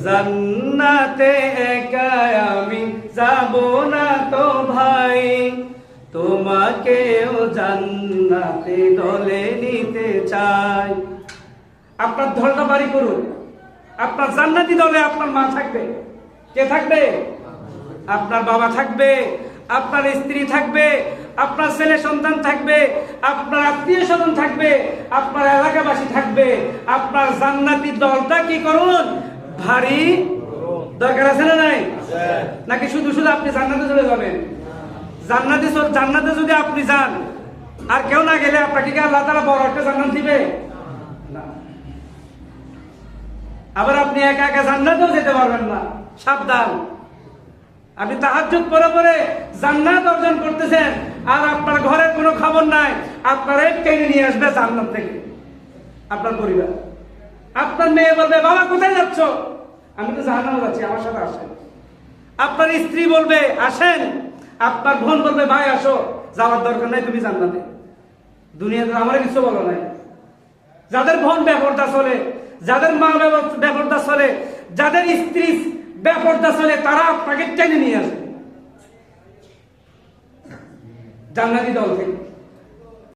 জান্নাতে একা আমি যাব না তো ভাই, তোমাকেও জান্নাতে দলে নিতে চাই। আপনার দলটা বাড়ি করুন, আপনার জান্নাতি দলে আপনার মা থাকবে। কে থাকবে? আপনার বাবা থাকবে, আপনার স্ত্রী থাকবে, আপনার ছেলে সন্তান থাকবে, আপনার আত্মীয় স্বজন থাকবে, আপনার এলাকাবাসী থাকবে। আপনার জান্নাতি দলটা কি করুন? ভারী দরকার আছে না নাই? নাকি শুধু শুধু আপনি জান্নাতে চলে যাবেন? জান্নাতে যদি আপনি যান আর কেউ না গেলে আপনাকে কি আল্লাহ তাআলা বড় একটা জান্নাত দিবে? না। আবার আপনি একা একা জান্নাতেও যেতে পারবেন না, সাবধান। আপনি তাহাজ্জুদ পড়ে পড়ে জান্নাত অর্জন করতেছেন আর আপনার ঘরের কোনো খবর নাই। আপনার টেনে নিয়ে আসবে জান্নাত থেকে আপনার পরিবার। আপনার মেয়ে বলবে, বাবা কোথায় যাচ্ছ? আমি তো জাহান্নামে যাচ্ছি, আমার সাথে আসেন। আপনার স্ত্রী বলবে, আসেন। আপনার বোন বলবে, ভাই আসো, যাওয়ার দরকার নাই, তুমি জান্নাতে। দুনিয়াতে আমার কিছু বলো নাই। যাদের বোন বেপরদা চলে, যাদের মা বেপরদা চলে, যাদের স্ত্রী বেপরদা চলে, তারা আপনাকে টেনে নিয়ে আসবে জান্নাতি দল থেকে।